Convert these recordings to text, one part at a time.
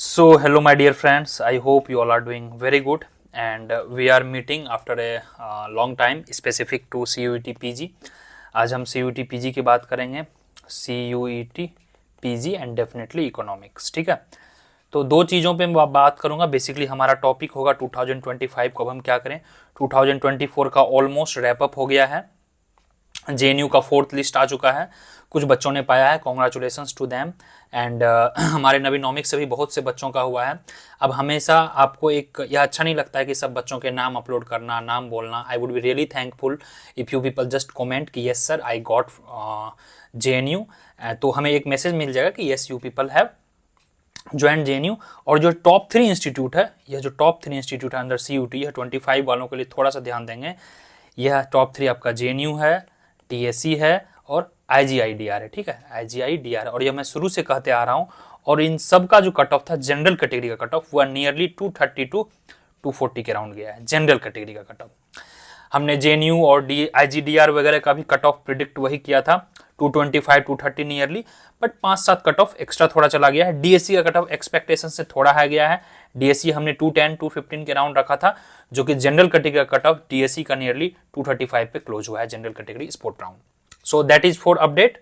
So, hello, my dear friends. I hope you all are doing very good, and we are meeting after a long time, specific to CUET PG. आज हम CUET PG की बात करेंगे, CUET PG and definitely economics. ठीक है, तो दो चीज़ों पे मैं बात करूंगा. बेसिकली हमारा टॉपिक होगा 2025 को अब हम क्या करें. 2024 का ऑलमोस्ट रैपअप हो गया है. JNU का 4th लिस्ट आ चुका है. कुछ बच्चों ने पाया है, कॉन्ग्रेचुलेशंस टू देम. एंड हमारे नवीनॉमिक्स से भी बहुत से बच्चों का हुआ है. अब हमेशा आपको एक यह अच्छा नहीं लगता है कि सब बच्चों के नाम अपलोड करना, नाम बोलना. I would be really thankful if you people just comment कि yes sir I got JNU. तो हमें एक मैसेज मिल जाएगा कि yes you people have join JNU. और जो टॉप 3 इंस्टीट्यूट है, यह जो टॉप 3 इंस्टीट्यूट है अंडर CUET, यह 25 वालों के लिए थोड़ा सा ध्यान देंगे. यह टॉप 3 आपका JNU है, TSE है और IGI-DR है. ठीक है, IGI-DR. और यह मैं शुरू से कहते आ रहा हूँ. और इन सब का जो कट ऑफ था, जनरल कैटेगरी का कट ऑफ, वह नियरली 230 टू 240 के राउंड गया है. जनरल कैटेगरी का कट ऑफ हमने JNU और IGDR वगैरह का भी कट ऑफ प्रिडिक्ट वही किया था, 225 230 nearly. But 5-7 cut off extra थोड़ा चला गया है. DSE का कट ऑफ एक्सपेक्टेशन से थोड़ा है गया है. DSE हमने 210 215 के राउंड रखा था, जो कि जनरल कैटेगरी का कट ऑफ DSE का नियरली 235 पे क्लोज हुआ है, general category sport round. So that is for update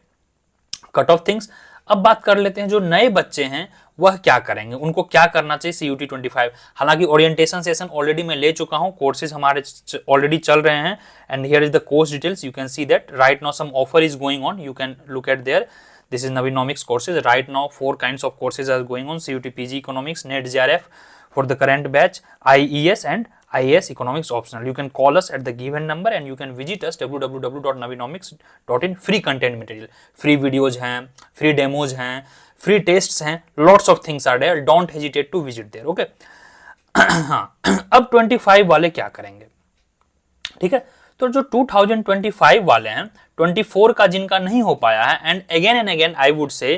cut off things. अब बात कर लेते हैं जो नए बच्चे हैं वह क्या करेंगे, उनको क्या करना चाहिए CUET 25. हालांकि ओरिएंटेशन सेशन ऑलरेडी मैं ले चुका हूं, कोर्सेज हमारे ऑलरेडी चल रहे हैं. And here is the course details. You can see that right now some offer is going on. You can look at there. This is Navinomics courses. Right now 4 kinds of courses are going on: CUET PG Economics, NET JRF for the current batch, IES and IAS Economics optional. You can call us at the given number and you can visit us www.navinomics.in. Free content material, free videos हैं, free demos हैं, free tests हैं, lots of things are there. Don't hesitate to visit there. Okay. हाँ, अब 25 वाले क्या करेंगे. ठीक है, तो जो 2025 वाले हैं, 24 का जिनका नहीं हो पाया है, and again I would say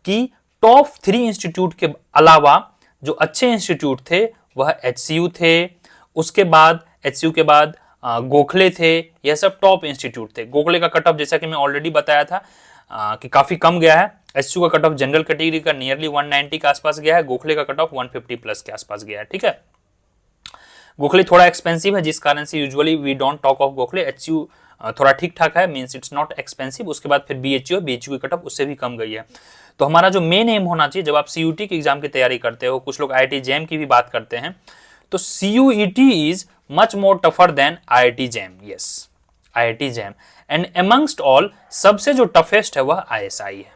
कि टॉप 3 इंस्टीट्यूट के अलावा जो अच्छे इंस्टीट्यूट थे वह HCU थे, उसके बाद HCU के बाद गोखले थे. यह सब टॉप इंस्टीट्यूट थे. गोखले का कट ऑफ जैसा कि मैं ऑलरेडी बताया था कि काफी कम गया है. HCU का कट ऑफ जनरल कैटेगरी का नियरली 190 के आसपास गया है. गोखले का कट ऑफ 150 प्लस के आसपास गया है. ठीक है, गोखले थोड़ा एक्सपेंसिव है, जिस कारण से usually we don't talk of Gokhale. HCU थोड़ा ठीक ठाक है, मींस इट्स नॉट एक्सपेंसिव. उसके बाद फिर BHU की कट ऑफ उससे भी कम गई है. तो हमारा जो मेन एम होना चाहिए जब आप CUET की एग्जाम की तैयारी करते हो, कुछ लोग IIT JAM की भी बात करते हैं, तो CUET is much more tougher than IIT JAM. Yes, IIT JAM. And amongst all सबसे जो टफेस्ट है वह ISI है.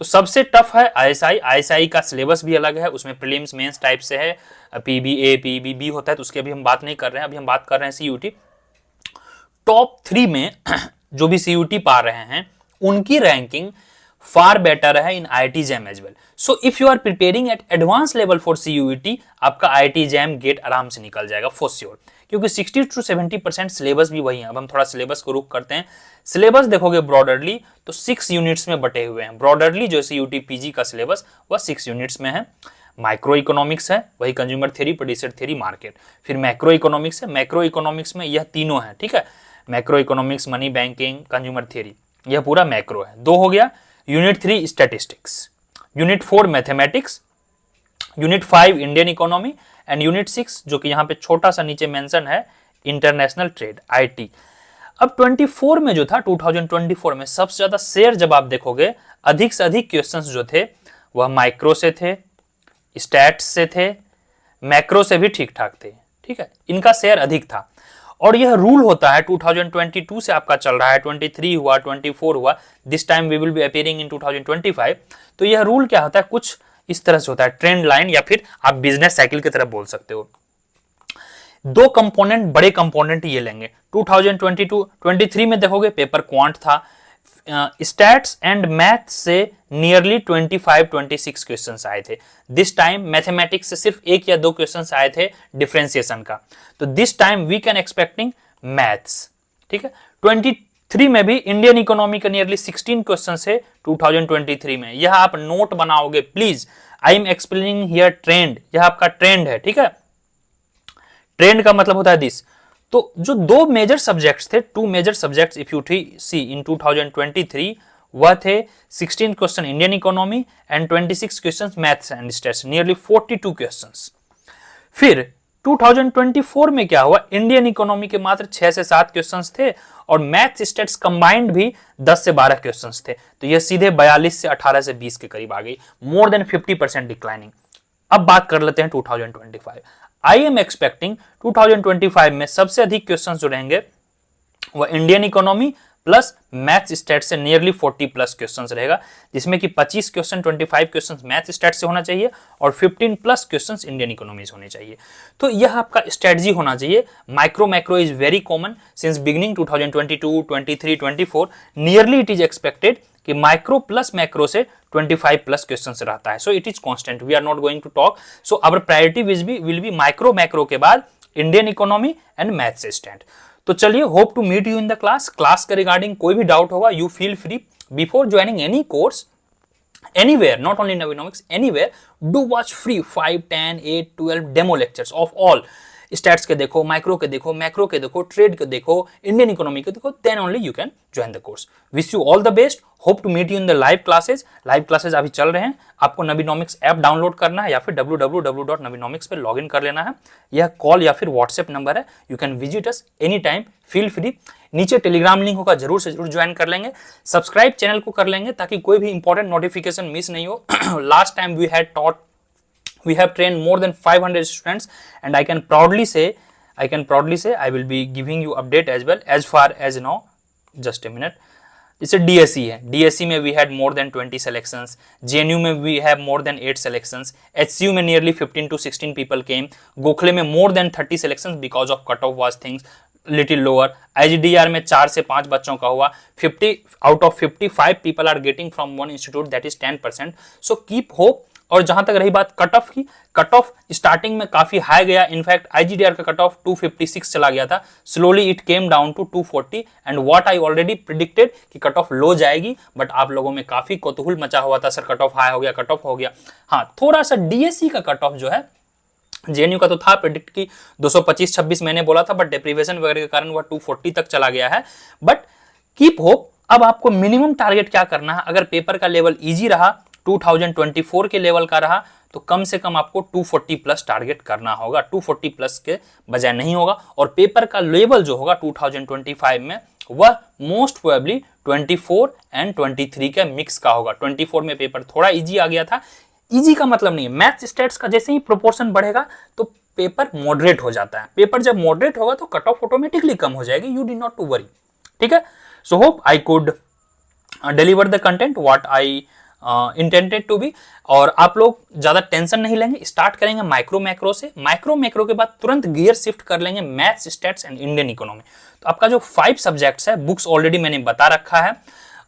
तो सबसे टफ है ISI का सिलेबस भी अलग है, उसमें प्रीलिम्स मेंस टाइप से है, PBA PBB होता है, तो उसकी अभी हम बात नहीं कर रहे हैं. अभी हम बात कर रहे हैं CUET. टॉप 3 में जो भी CUET पा रहे हैं उनकी रैंकिंग फार बेटर है in IIT JAM as well. So if you are preparing at advance level for CUET, आपका IIT JAM गेट आराम से निकल जाएगा फॉर श्योर, क्योंकि 60 to 70% सिलेबस भी वही है. अब हम थोड़ा सिलेबस को रुक करते हैं. सिलेबस देखोगे ब्रॉडरली तो 6 यूनिट्स में बटे हुए हैं. ब्रॉडरली जो CUET PG का सिलेबस वह 6 यूनिट्स में है. माइक्रो इकोनॉमिक्स है, वही consumer theory, producer theory, market. फिर मैक्रो इकोनॉमिक्स है. मैक्रो इकोनॉमिक्स में यह तीनों है. ठीक है, macro economics, money, banking, consumer theory, यह पूरा मैक्रो है. 2 हो गया. Unit 3 statistics, unit 4 mathematics, unit 5 Indian economy and unit 6 जो कि यहाँ पे छोटा सा नीचे मेंशन है इंटरनेशनल ट्रेड, IT. अब 24 में जो था, 2024 में सबसे ज्यादा शेयर जब आप देखोगे, अधिक से अधिक क्वेश्चंस जो थे वह माइक्रो से थे, स्टैट्स से थे, मैक्रो से भी ठीक ठाक थे. ठीक है, इनका शेयर अधिक था. और यह रूल होता है 2022 से आपका चल रहा है, 23 हुआ, 24 हुआ, this time we will be appearing in 2025. तो यह रूल क्या होता है, कुछ इस तरह से होता है, ट्रेंड लाइन या फिर आप बिजनेस साइकिल की तरह बोल सकते हो. 2 कंपोनेंट, बड़े कंपोनेंट ये लेंगे. 2022-23 में देखोगे पेपर क्वांट था, स्टैट्स एंड मैथ से नियरली 25-26 क्वेश्चंस आए थे. दिस टाइम मैथमेटिक्स से सिर्फ 1 या 2 क्वेश्चंस आए थे डिफरेंशिएशन का. तो this time we can expecting maths. ठीक है, 23 में भी इंडियन इकोनॉमी का नियरली 16 क्वेश्चन है 2023 में. यह आप नोट बनाओगे please. I am explaining here trend, यह आपका ट्रेंड है. ठीक है, ट्रेंड का मतलब होता है दिस. तो जो 2 मेजर सब्जेक्ट्स थे, 2 major subjects if you see इन 2023 वह थे 16 question Indian economy and 26 question maths and stats, nearly 42 questions. फिर 2024 में क्या हुआ, इंडियन इकोनॉमी के मात्र 6 से 7 क्वेश्चंस थे और मैथ्स स्टैट्स कंबाइंड भी 10 से 12 क्वेश्चंस थे, तो यह सीधे 42 से 18 से 20 के करीब आ गई, मोर देन 50% डिक्लाइनिंग। अब बात कर लेते हैं 2025। आई एम एक्सपेक्टिंग 2025 में सबसे अधिक क्वेश्चंस जो रहेंगे वह Indian economy plus maths stat से नियरली 40 प्लस क्वेश्चंस रहेगा, जिसमें कि 25 क्वेश्चन 25 क्वेश्चंस मैथ्स स्टैट से होना चाहिए और 15 प्लस क्वेश्चंस इंडियन इकोनॉमी से होने चाहिए। तो यह आपका स्ट्रेटजी होना चाहिए। Micro macro is very common since beginning 2022, 23, 24 nearly it is expected कि माइक्रो प्लस मैक्रो से 25 प्लस क्वेश्चंस रहता है, so it is constant, we are not going to talk, so our priority will be micro macro के बाद Indian economy and maths stat. तो चलिए, hope to meet you in the class के regarding कोई भी doubt होगा you feel free before joining any course anywhere, not only in Navinomics, anywhere, do watch free 5, 10, 8, 12 demo lectures of all stats के देखो, micro के देखो, macro के देखो, ट्रेड के देखो, इंडियन इकोनॉमी के देखो, then only you can join the course. Wish you all the best, hope to meet you in the live classes. Live classes अभी चल रहे हैं, आपको नवीनॉमिक्स ऐप डाउनलोड करना है या फिर www.navinomics पे लॉगिन कर लेना है। यह कॉल या फिर व्हाट्सएप नंबर है, you can visit us any time, feel free. नीचे टेलीग्राम लिंक होगा, जरूर से जरूर ज्वाइन कर लेंगे, सब्सक्राइब चैनल को कर लेंगे ताकि कोई भी इंपॉर्टेंट नोटिफिकेशन मिस नहीं हो। Last time we have trained more than 500 students and I can proudly say I will be giving you update as well as far as now. Just a minute. जैसे DSE है, DSE में we had more than 20 selections, JNU में we have more than 8 selections, HCU में nearly 15 to 16 people came, Gokhale में more than 30 selections because of cut off was things little lower, IGDR में 4 से 5 बच्चों का हुआ, 50 out of 55 people are getting from one institute, that is 10%, so keep hope। और जहां तक रही बात कट ऑफ की, कट ऑफ स्टार्टिंग में काफी हाई गया, इनफैक्ट आईजीडीआर का कट ऑफ 256 चला गया था, slowly it came down to 240 and what I already predicted कि कट ऑफ लो जाएगी, बट आप लोगों में काफी कौतूहल मचा हुआ था, सर कट ऑफ हाई हो गया, कट ऑफ हो गया। हाँ, थोड़ा सा डीएससी का कट ऑफ जो है, जेएनयू का तो था प्रेडिक्ट की 225-26 मैंने बोला था, बट डेप्रीवेशन वगैरह के कारण वह 240 तक चला गया है, बट कीप होप। अब आपको मिनिमम टारगेट क्या करना है, अगर पेपर का लेवल इजी रहा, 2024 के लेवल का रहा, तो कम से कम आपको 240 प्लस टारगेट करना होगा, 240 प्लस के बजाय नहीं होगा। और पेपर का लेवल जो होगा 2025 में वह मोस्ट प्रोबेबली 24 एंड 23 के मिक्स का होगा। 24 में पेपर थोड़ा इजी आ गया था, इजी का मतलब नहीं है, मैथ्स स्टैट्स का जैसे ही प्रोपोर्शन बढ़ेगा तो पेपर मॉडरेट हो जाता है, पेपर जब मॉडरेट होगा तो कट ऑफ ऑटोमेटिकली कम हो जाएगी, you do not to worry, ठीक है। So hope I could deliver the content what I intended to be. और आप लोग ज्यादा टेंशन नहीं लेंगे, स्टार्ट करेंगे माइक्रो मैक्रो से, माइक्रो मैक्रो के बाद तुरंत गियर शिफ्ट कर लेंगे maths stats and Indian economy. तो आपका जो 5 सब्जेक्ट्स है, बुक्स ऑलरेडी मैंने बता रखा है,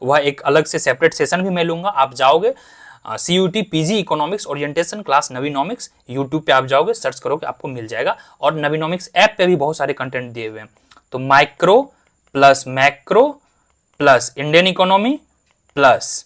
वह एक अलग से सेपरेट सेशन भी मैं लूंगा। आप जाओगे CUET PG economics orientation class Navinomics, YouTube पे आप जाओगे, सर्च करोगे, आपको मिल जाएगा। और नवीनॉमिक्स ऐप पे भी बहुत सारे कंटेंट दिए हुए हैं। तो micro plus macro plus Indian economy plus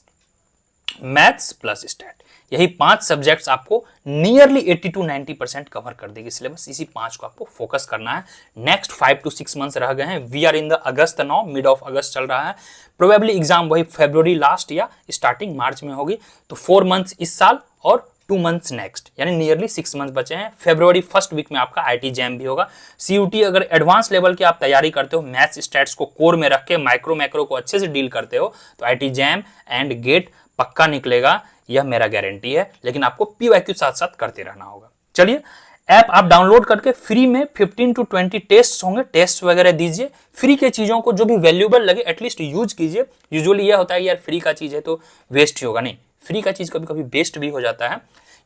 maths plus stat, यही 5 सब्जेक्ट्स आपको नियरली 80 to 90% कवर कर देगी सिलेबस। इसी 5 को आपको फोकस करना है। नेक्स्ट 5 to 6 मंथ्स रह गए हैं, we are in the August now, mid of August चल रहा है, प्रोबेबली एग्जाम वही फरवरी लास्ट या स्टार्टिंग मार्च में होगी। तो 4 मंथ्स इस साल और 2 मंथ्स नेक्स्ट, यानी नियरली 6 मंथ बचे हैं। फरवरी फर्स्ट वीक में आपका IT जैम भी होगा। CUET अगर एडवांस लेवल की आप तैयारी करते हो, मैथ्स स्टैट्स को कोर में रख के माइक्रो मैक्रो को अच्छे से डील करते हो, तो IT जैम एंड गेट पक्का निकलेगा, यह मेरा गारंटी है। लेकिन आपको PYQ साथ साथ करते रहना होगा। चलिए, ऐप आप डाउनलोड करके फ्री में 15 to 20 टेस्ट होंगे, टेस्ट वगैरह दीजिए। फ्री के चीजों को जो भी वैल्यूएबल लगे एटलीस्ट यूज कीजिए। यूजुअली यह होता है यार फ्री का चीज है तो वेस्ट ही होगा, नहीं, फ्री का चीज कभी कभी वेस्ट भी हो जाता है,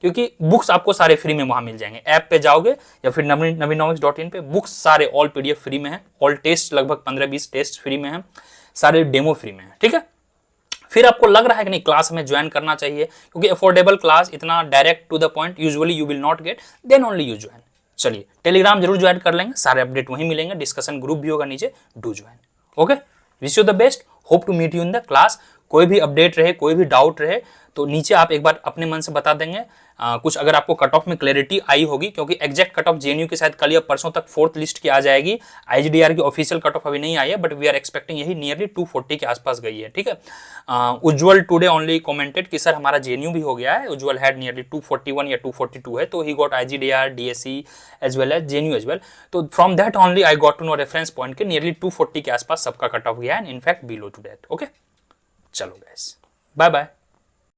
क्योंकि बुक्स आपको सारे फ्री में वहां मिल जाएंगे। ऐप पे जाओगे या फिर navinomics.in पे बुक्स सारे ऑल PDF फ्री में है, ऑल टेस्ट लगभग 15-20 टेस्ट फ्री में है, सारे डेमो फ्री में है, ठीक है। फिर आपको लग रहा है कि नहीं क्लास में ज्वाइन करना चाहिए, क्योंकि अफोर्डेबल क्लास, इतना direct to the point usually you will not get, then only you join. चलिए, टेलीग्राम जरूर ज्वाइन कर लेंगे, सारे अपडेट वहीं मिलेंगे, डिस्कशन ग्रुप भी होगा नीचे, do join. Okay, wish you the best, hope to meet you in the class. कोई भी अपडेट रहे, कोई भी डाउट रहे तो नीचे आप एक बार अपने मन से बता देंगे, कुछ अगर आपको कट ऑफ में क्लैरिटी आई होगी, क्योंकि एग्जैक्ट कट ऑफ जेएनयू के शायद कल या परसों तक 4th लिस्ट की आ जाएगी। आईजीडीआर की ऑफिशियल कट ऑफ अभी नहीं आई है, बट वी आर एक्सपेक्टिंग यही नियरली 240 के आसपास गई है। ठीक है, उज्ज्वल टुडे ओनली कमेंटेड कि सर हमारा जेएनयू भी हो गया है। उज्ज्वल हैड नियरली 241 या 242 है, तो he got IGIDR, DSE as well as JNU as well. तो from that only I got to know reference point के नियरली 240 के आसपास सबका कट ऑफ गया है, and in fact below to that. Okay, चलो गाइस, बाय बाय।